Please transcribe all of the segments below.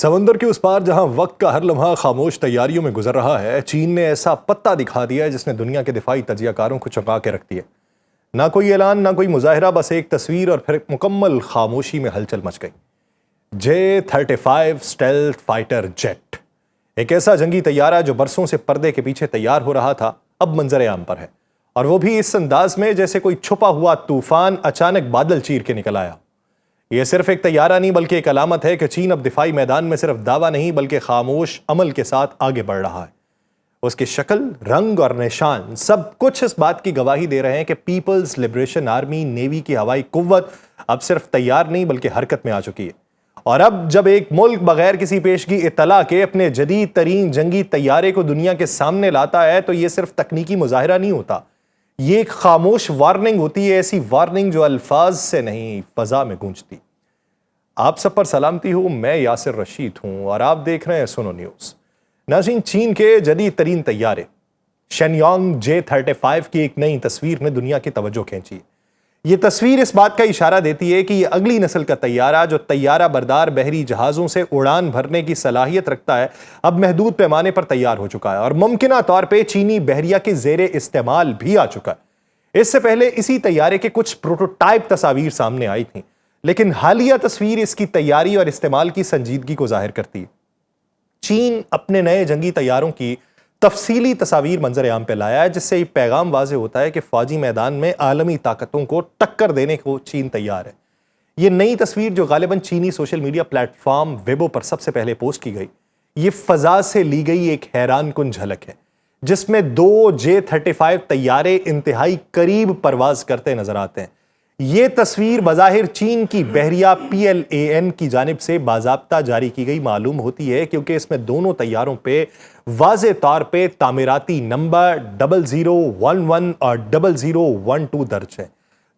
سمندر کے اس پار جہاں وقت کا ہر لمحہ خاموش تیاریوں میں گزر رہا ہے، چین نے ایسا پتہ دکھا دیا ہے جس نے دنیا کے دفاعی تجزیہ کاروں کو چونکا کے رکھ دیا۔ نہ کوئی اعلان، نہ کوئی مظاہرہ، بس ایک تصویر اور پھر مکمل خاموشی میں ہلچل مچ گئی۔ J-35 اسٹیلتھ فائٹر جیٹ، ایک ایسا جنگی طیارہ جو برسوں سے پردے کے پیچھے تیار ہو رہا تھا، اب منظر عام پر ہے، اور وہ بھی اس انداز میں جیسے کوئی چھپا ہوا طوفان اچانک بادل چیر کے نکل آیا۔ یہ صرف ایک طیارہ نہیں بلکہ ایک علامت ہے کہ چین اب دفاعی میدان میں صرف دعویٰ نہیں بلکہ خاموش عمل کے ساتھ آگے بڑھ رہا ہے۔ اس کی شکل، رنگ اور نشان سب کچھ اس بات کی گواہی دے رہے ہیں کہ پیپلز لبریشن آرمی، نیوی کی ہوائی قوت اب صرف تیار نہیں بلکہ حرکت میں آ چکی ہے۔ اور اب جب ایک ملک بغیر کسی پیشگی اطلاع کے اپنے جدید ترین جنگی طیارے کو دنیا کے سامنے لاتا ہے تو یہ صرف تکنیکی مظاہرہ نہیں ہوتا، یہ ایک خاموش وارننگ ہوتی ہے، ایسی وارننگ جو الفاظ سے نہیں فضا میں گونجتی۔ آپ سب پر سلامتی ہو، میں یاسر رشید ہوں اور آپ دیکھ رہے ہیں سنو نیوز۔ ناظرین، چین کے جدید ترین طیارے شینیانگ J-35 کی ایک نئی تصویر نے دنیا کی توجہ کھینچی۔ یہ تصویر اس بات کا اشارہ دیتی ہے کہ یہ اگلی نسل کا طیارہ جو طیارہ بردار بحری جہازوں سے اڑان بھرنے کی صلاحیت رکھتا ہے، اب محدود پیمانے پر تیار ہو چکا ہے اور ممکنہ طور پہ چینی بحریہ کے زیر استعمال بھی آ چکا ہے۔ اس سے پہلے اسی طیارے کے کچھ پروٹوٹائپ تصاویر سامنے آئی تھیں، لیکن حالیہ تصویر اس کی تیاری اور استعمال کی سنجیدگی کو ظاہر کرتی ہے۔ چین اپنے نئے جنگی طیاروں کی تفصیلی تصاویر منظر عام پہ لایا ہے، جس سے یہ پیغام واضح ہوتا ہے کہ فوجی میدان میں عالمی طاقتوں کو ٹکر دینے کو چین تیار ہے۔ یہ نئی تصویر جو غالباً چینی social media platform Weibo پر سب سے پہلے پوسٹ کی گئی، یہ فضا سے لی گئی ایک حیران کن جھلک ہے، جس میں دو J-35 طیارے انتہائی قریب پرواز کرتے نظر آتے ہیں۔ یہ تصویر بظاہر چین کی بحریہ PLAN کی جانب سے باضابطہ جاری کی گئی معلوم ہوتی ہے، کیونکہ اس میں دونوں طیاروں پہ واضح طور پہ تعمیراتی نمبر 0011 اور 0012 درج ہے،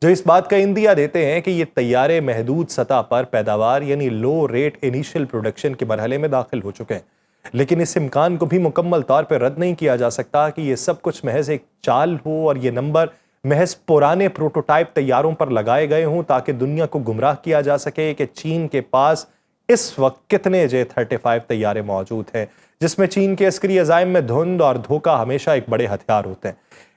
جو اس بات کا اندیا دیتے ہیں کہ یہ طیارے محدود سطح پر پیداوار یعنی لو ریٹ انیشل پروڈکشن کے مرحلے میں داخل ہو چکے ہیں۔ لیکن اس امکان کو بھی مکمل طور پہ رد نہیں کیا جا سکتا کہ یہ سب کچھ محض ایک چال ہو اور یہ نمبر محض پرانے پروٹوٹائپ طیاروں پر لگائے گئے ہوں تاکہ دنیا کو گمراہ کیا جا سکے کہ چین کے پاس اس وقت کتنے J-35 طیارے موجود ہیں، جس میں چین کے عسکری عزائم میں دھند اور دھوکہ ہمیشہ ایک بڑے ہتھیار ہوتے ہیں۔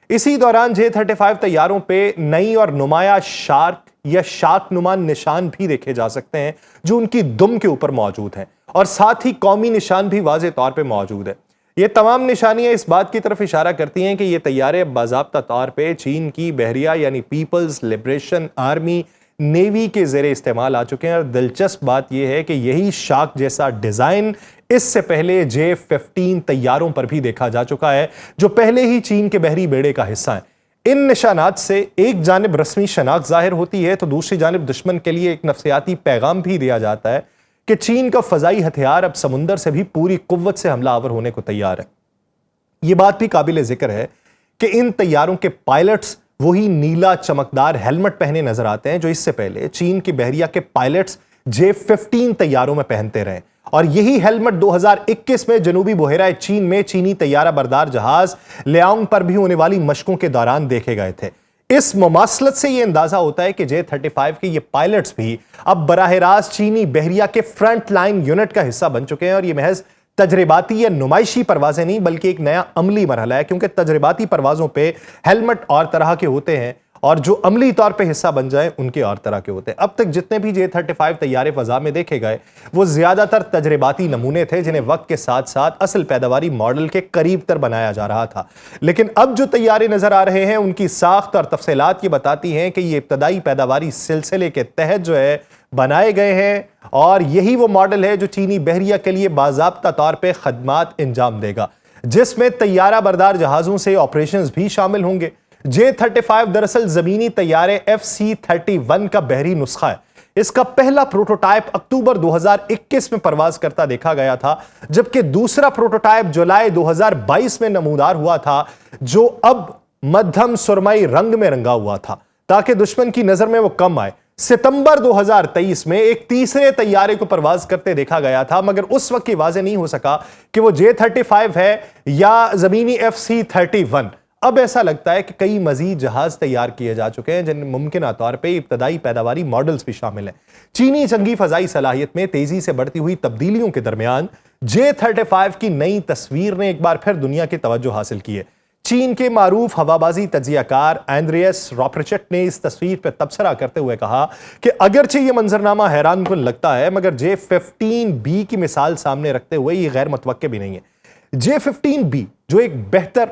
اسی دوران J-35 طیاروں پہ نئی اور نمایاں شارک یا شاک نما نشان بھی دیکھے جا سکتے ہیں جو ان کی دم کے اوپر موجود ہیں، اور ساتھ ہی قومی نشان بھی واضح طور پہ موجود ہے۔ یہ تمام نشانیاں اس بات کی طرف اشارہ کرتی ہیں کہ یہ طیارے باضابطہ طور پہ چین کی بحریہ یعنی پیپلز لبریشن آرمی نیوی کے زیر استعمال آ چکے ہیں، اور دلچسپ بات یہ ہے کہ یہی شاک جیسا ڈیزائن اس سے پہلے J-15 طیاروں پر بھی دیکھا جا چکا ہے، جو پہلے ہی چین کے بحری بیڑے کا حصہ ہیں۔ ان نشانات سے ایک جانب رسمی شناخت ظاہر ہوتی ہے تو دوسری جانب دشمن کے لیے ایک نفسیاتی پیغام بھی دیا جاتا ہے کہ چین کا فضائی ہتھیار اب سمندر سے بھی پوری قوت سے حملہ آور ہونے کو تیار ہے۔ یہ بات بھی قابل ذکر ہے کہ ان طیاروں کے پائلٹس وہی نیلا چمکدار ہیلمٹ پہنے نظر آتے ہیں جو اس سے پہلے چین کی بحریہ کے پائلٹس J-15 طیاروں میں پہنتے رہے، اور یہی ہیلمٹ 2021 میں جنوبی بحیرہ چین میں چینی طیارہ بردار جہاز لیانگ پر بھی ہونے والی مشقوں کے دوران دیکھے گئے تھے۔ اس مماثلت سے یہ اندازہ ہوتا ہے کہ J-35 کے یہ پائلٹس بھی اب براہ راست چینی بحریہ کے فرنٹ لائن یونٹ کا حصہ بن چکے ہیں، اور یہ محض تجرباتی یا نمائشی پروازیں نہیں بلکہ ایک نیا عملی مرحلہ ہے، کیونکہ تجرباتی پروازوں پہ ہیلمٹ اور طرح کے ہوتے ہیں اور جو عملی طور پہ حصہ بن جائیں ان کے اور طرح کے ہوتے ہیں۔ اب تک جتنے بھی J-35 طیارے فضا میں دیکھے گئے وہ زیادہ تر تجرباتی نمونے تھے جنہیں وقت کے ساتھ ساتھ اصل پیداواری ماڈل کے قریب تر بنایا جا رہا تھا، لیکن اب جو طیارے نظر آ رہے ہیں ان کی ساخت اور تفصیلات یہ بتاتی ہیں کہ یہ ابتدائی پیداواری سلسلے کے تحت جو ہے بنائے گئے ہیں، اور یہی وہ ماڈل ہے جو چینی بحریہ کے لیے باضابطہ طور پہ خدمات انجام دے گا، جس میں طیارہ بردار جہازوں سے آپریشنز بھی شامل ہوں گے۔ J-35 دراصل زمینی طیارے FC-31 کا بحری نسخہ ہے۔ اس کا پہلا پروٹوٹائپ اکتوبر 2021 میں پرواز کرتا دیکھا گیا تھا، جبکہ دوسرا پروٹوٹائپ جولائی 2022 میں نمودار ہوا تھا، جو اب مدھم سرمئی رنگ میں رنگا ہوا تھا تاکہ دشمن کی نظر میں وہ کم آئے۔ ستمبر 2023 میں ایک تیسرے طیارے کو پرواز کرتے دیکھا گیا تھا، مگر اس وقت یہ واضح نہیں ہو سکا کہ وہ J-35 ہے یا زمینی FC-31۔ اب ایسا لگتا ہے کہ کئی مزید جہاز تیار کیے جا چکے ہیں جن میں ممکنہ طور پہ ابتدائی پیداواری ماڈلز بھی شامل ہیں۔ چینی جنگی فضائی صلاحیت میں تیزی سے بڑھتی ہوئی تبدیلیوں کے درمیان J-35 کی نئی تصویر نے ایک بار پھر دنیا کی توجہ حاصل کی ہے۔ چین کے معروف ہوابازی تجزیہ کار اینڈریس راپرچٹ نے اس تصویر پر تبصرہ کرتے ہوئے کہا کہ اگرچہ یہ منظرنامہ حیران کن لگتا ہے مگر J-15B کی مثال سامنے رکھتے ہوئے یہ غیر متوقع بھی نہیں ہے۔ J-15B جو ایک بہتر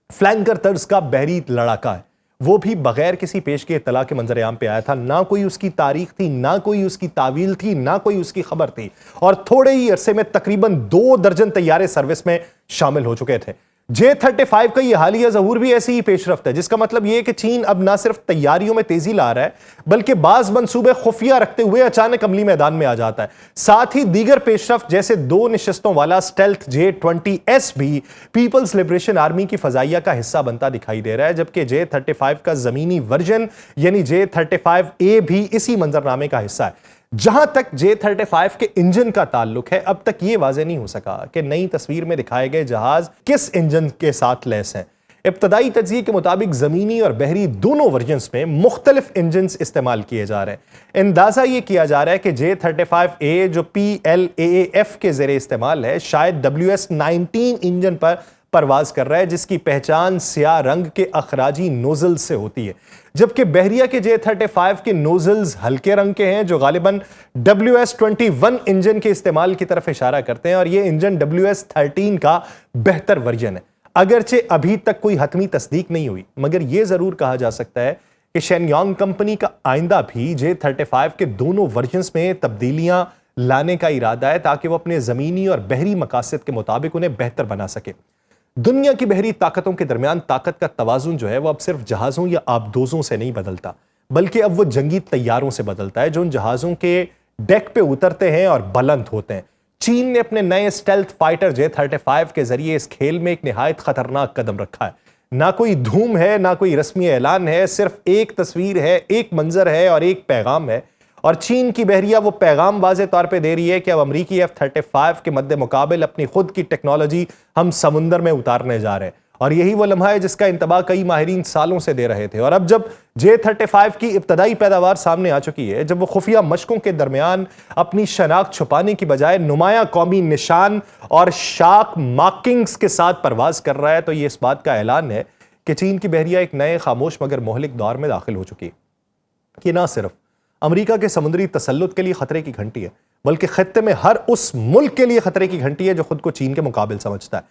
فلینکر طرز کا بحری لڑاکا ہے، وہ بھی بغیر کسی پیشگی اطلاع کے منظر عام پہ آیا تھا۔ نہ کوئی اس کی تاریخ تھی، نہ کوئی اس کی تعویل تھی، نہ کوئی اس کی خبر تھی، اور تھوڑے ہی عرصے میں تقریباً 2 درجن طیارے سروس میں شامل ہو چکے تھے۔ J-35 کا یہ حالیہ ظہور بھی ایسی ہی پیش رفت ہے، جس کا مطلب یہ ہے کہ چین اب نہ صرف تیاریوں میں تیزی لا رہا ہے بلکہ بعض منصوبے خفیہ رکھتے ہوئے اچانک عملی میدان میں آ جاتا ہے۔ ساتھ ہی دیگر پیش رفت جیسے 2 نشستوں والا اسٹیلتھ J-20S بھی پیپلز لبریشن آرمی کی فضائیہ کا حصہ بنتا دکھائی دے رہا ہے، جبکہ J-35 کا زمینی ورژن یعنی J-35A بھی اسی منظرنامے کا حصہ ہے۔ جہاں تک J-35 کے انجن کا تعلق ہے، اب تک یہ واضح نہیں ہو سکا کہ نئی تصویر میں دکھائے گئے جہاز کس انجن کے ساتھ لیس ہیں۔ ابتدائی تجزیے کے مطابق زمینی اور بحری دونوں ورژنز میں مختلف انجنز استعمال کیے جا رہے ہیں۔ اندازہ یہ کیا جا رہا ہے کہ J-35A جو PLAAF کے زیر استعمال ہے شاید WS-19 انجن پر پرواز کر رہا ہے، جس کی پہچان سیاہ رنگ کے اخراجی نوزل سے ہوتی ہے، جبکہ بحریہ کے J-35 کے نوزلز ہلکے رنگ کے ہیں جو غالباً WS-21 انجن کے استعمال کی طرف اشارہ کرتے ہیں، اور یہ انجن WS-13 کا بہتر ورژن ہے۔ اگرچہ ابھی تک کوئی حتمی تصدیق نہیں ہوئی مگر یہ ضرور کہا جا سکتا ہے کہ شین یانگ کمپنی کا آئندہ بھی J-35 کے دونوں ورژنز میں تبدیلیاں لانے کا ارادہ ہے تاکہ وہ اپنے زمینی اور بحری مقاصد کے مطابق انہیں بہتر بنا سکے۔ دنیا کی بحری طاقتوں کے درمیان طاقت کا توازن جو ہے وہ اب صرف جہازوں یا آبدوزوں سے نہیں بدلتا بلکہ اب وہ جنگی طیاروں سے بدلتا ہے جو ان جہازوں کے ڈیک پہ اترتے ہیں اور بلند ہوتے ہیں۔ چین نے اپنے نئے اسٹیلتھ فائٹر J-35 کے ذریعے اس کھیل میں ایک نہایت خطرناک قدم رکھا ہے۔ نہ کوئی دھوم ہے، نہ کوئی رسمی اعلان ہے، صرف ایک تصویر ہے، ایک منظر ہے اور ایک پیغام ہے، اور چین کی بحریہ وہ پیغام واضح طور پہ دے رہی ہے کہ اب امریکی F-35 کے مد مقابل اپنی خود کی ٹیکنالوجی ہم سمندر میں اتارنے جا رہے ہیں، اور یہی وہ لمحہ ہے جس کا انتباہ کئی ماہرین سالوں سے دے رہے تھے۔ اور اب جب J-35 کی ابتدائی پیداوار سامنے آ چکی ہے، جب وہ خفیہ مشقوں کے درمیان اپنی شناخت چھپانے کی بجائے نمایاں قومی نشان اور شارک مارکنگز کے ساتھ پرواز کر رہا ہے، تو یہ اس بات کا اعلان ہے کہ چین کی بحریہ ایک نئے خاموش مگر مہلک دور میں داخل ہو چکی ہے۔ یہ نہ صرف امریکہ کے سمندری تسلط کے لیے خطرے کی گھنٹی ہے بلکہ خطے میں ہر اس ملک کے لیے خطرے کی گھنٹی ہے جو خود کو چین کے مقابل سمجھتا ہے۔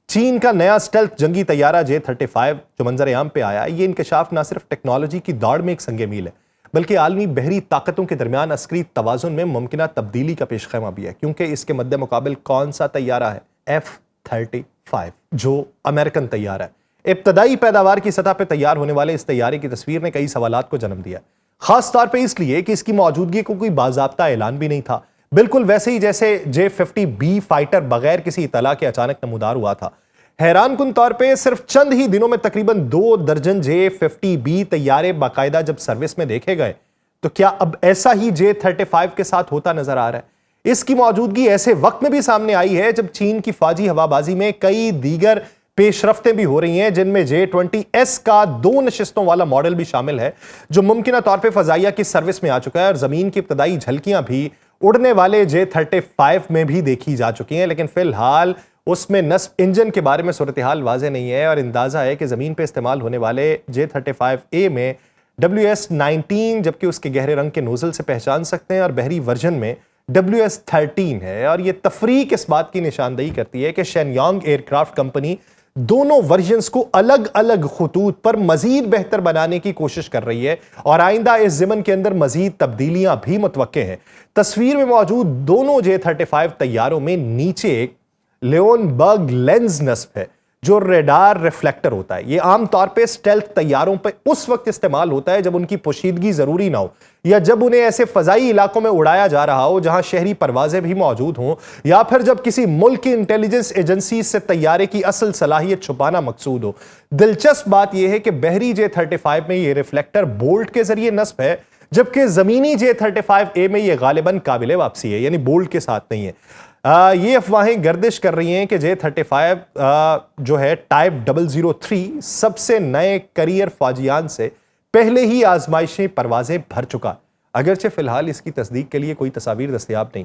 چین کا نیا اسٹیلتھ جنگی طیارہ J-35 جو منظر عام پہ آیا، یہ انکشاف نہ صرف ٹیکنالوجی کی دوڑ میں ایک سنگ میل ہے بلکہ عالمی بحری طاقتوں کے درمیان عسکری توازن میں ممکنہ تبدیلی کا پیش خیمہ بھی ہے، کیونکہ اس کے مد مقابل کون سا طیارہ ہے؟ F-35 جو امریکن طیارہ ہے۔ ابتدائی پیداوار کی سطح پہ تیار ہونے والے اس طیارے کی تصویر نے کئی سوالات کو جنم دیا، خاص طور پہ اس لیے کہ اس کی موجودگی کو کوئی باضابطہ اعلان بھی نہیں تھا، بالکل ویسے ہی جیسے J-50B فائٹر بغیر کسی اطلاع کے اچانک نمودار ہوا تھا۔ حیران کن طور پہ صرف چند ہی دنوں میں تقریباً 2 درجن J-50B طیارے باقاعدہ جب سروس میں دیکھے گئے، تو کیا اب ایسا ہی J-35 کے ساتھ ہوتا نظر آ رہا ہے؟ اس کی موجودگی ایسے وقت میں بھی سامنے آئی ہے جب چین کی فوجی ہوابازی میں کئی دیگر پیش رفتیں بھی ہو رہی ہیں، جن میں J-20S کا 2 نشستوں والا ماڈل بھی شامل ہے جو ممکنہ طور پہ فضائیہ کی سروس میں آ چکا ہے، اور زمین کی ابتدائی جھلکیاں بھی اڑنے والے J-35 میں بھی دیکھی جا چکی ہیں، لیکن فی الحال اس میں نصب انجن کے بارے میں صورتحال واضح نہیں ہے، اور اندازہ ہے کہ زمین پہ استعمال ہونے والے J-35A میں WS-19 جبکہ اس کے گہرے رنگ کے نوزل سے پہچان سکتے ہیں، اور بحری ورژن میں WS-13 ہے، اور یہ تفریق اس بات کی نشاندہی کرتی ہے کہ شین یانگ ایئرکرافٹ کمپنی دونوں ورژنز کو الگ الگ خطوط پر مزید بہتر بنانے کی کوشش کر رہی ہے، اور آئندہ اس ضمن کے اندر مزید تبدیلیاں بھی متوقع ہیں۔ تصویر میں موجود دونوں J-35 طیاروں میں نیچے ایک لیون برگ لینز نصب ہے جو ریڈار ریفلیکٹر ہوتا ہے۔ یہ عام طور پہ اسٹیلتھ طیاروں پہ اس وقت استعمال ہوتا ہے جب ان کی پوشیدگی ضروری نہ ہو، یا جب انہیں ایسے فضائی علاقوں میں اڑایا جا رہا ہو جہاں شہری پروازیں بھی موجود ہوں، یا پھر جب کسی ملک کی انٹیلیجنس ایجنسی سے طیارے کی اصل صلاحیت چھپانا مقصود ہو۔ دلچسپ بات یہ ہے کہ بحری J-35 میں یہ ریفلیکٹر بولٹ کے ذریعے نصب ہے، جبکہ زمینی J-35A میں یہ غالباً قابل واپسی ہے، یعنی بولٹ کے ساتھ نہیں ہے۔ یہ افواہیں گردش کر رہی ہیں کہ J-35 جو ہے ٹائپ 003 سب سے نئے کیریئر فوجیان سے پہلے ہی آزمائشی پروازیں بھر چکا، اگرچہ فی الحال اس کی تصدیق کے لیے کوئی تصاویر دستیاب نہیں،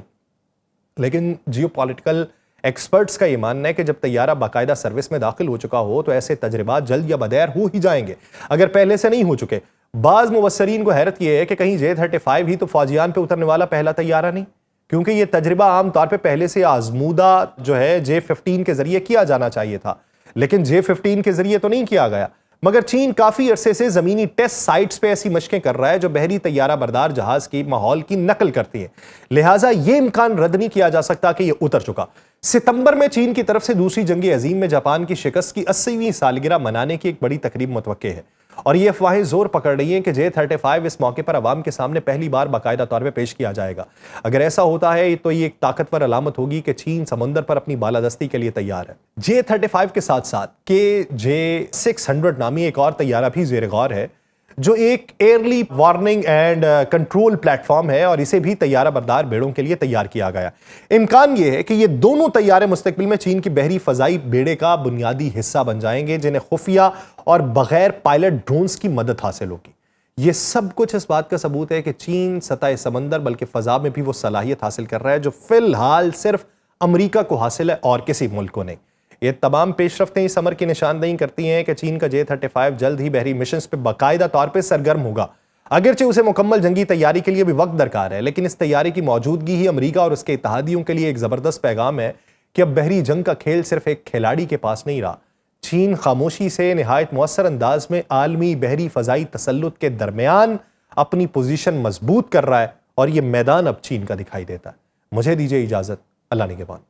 لیکن جیو پولیٹیکل ایکسپرٹس کا یہ ماننا ہے کہ جب طیارہ باقاعدہ سروس میں داخل ہو چکا ہو تو ایسے تجربات جلد یا بدیر ہو ہی جائیں گے اگر پہلے سے نہیں ہو چکے۔ بعض مبصرین کو حیرت یہ ہے کہ کہیں J-35 ہی تو فوجیان پہ اترنے والا پہلا طیارہ نہیں، کیونکہ یہ تجربہ عام طور پہ پہلے سے آزمودہ جو ہے J-15 کے ذریعے کیا جانا چاہیے تھا، لیکن J-15 کے ذریعے تو نہیں کیا گیا، مگر چین کافی عرصے سے زمینی ٹیسٹ سائٹس پہ ایسی مشقیں کر رہا ہے جو بحری طیارہ بردار جہاز کی ماحول کی نقل کرتی ہیں، لہٰذا یہ امکان رد نہیں کیا جا سکتا کہ یہ اتر چکا۔ ستمبر میں چین کی طرف سے دوسری جنگ عظیم میں جاپان کی شکست کی 80ویں سالگرہ منانے کی ایک بڑی تقریب متوقع ہے، اور یہ افواہیں زور پکڑ رہی ہیں کہ J-35 اس موقع پر عوام کے سامنے پہلی بار باقاعدہ طور پہ پیش کیا جائے گا۔ اگر ایسا ہوتا ہے تو یہ ایک طاقتور علامت ہوگی کہ چین سمندر پر اپنی بالادستی کے لیے تیار ہے۔ J-35 کے ساتھ ساتھ KJ-600 نامی ایک اور طیارہ بھی زیر غور ہے جو ایک early warning and control platform ہے، اور اسے بھی طیارہ بردار بیڑوں کے لیے تیار کیا گیا۔ امکان یہ ہے کہ یہ دونوں طیارے مستقبل میں چین کی بحری فضائی بیڑے کا بنیادی حصہ بن جائیں گے جنہیں خفیہ اور بغیر پائلٹ ڈرونز کی مدد حاصل ہوگی۔ یہ سب کچھ اس بات کا ثبوت ہے کہ چین سطح سمندر بلکہ فضا میں بھی وہ صلاحیت حاصل کر رہا ہے جو فی الحال صرف امریکہ کو حاصل ہے اور کسی ملک کو نہیں۔ یہ تمام پیش رفتیں اس امر کی نشاندہی کرتی ہیں کہ چین کا J-35 جلد ہی بحری مشنز پہ باقاعدہ طور پہ سرگرم ہوگا، اگرچہ اسے مکمل جنگی تیاری کے لیے بھی وقت درکار ہے، لیکن اس تیاری کی موجودگی ہی امریکہ اور اس کے اتحادیوں کے لیے ایک زبردست پیغام ہے کہ اب بحری جنگ کا کھیل صرف ایک کھلاڑی کے پاس نہیں رہا۔ چین خاموشی سے نہایت مؤثر انداز میں عالمی بحری فضائی تسلط کے درمیان اپنی پوزیشن مضبوط کر رہا ہے، اور یہ میدان اب چین کا دکھائی دیتا ہے۔ مجھے دیجیے اجازت، اللہ نگہبان۔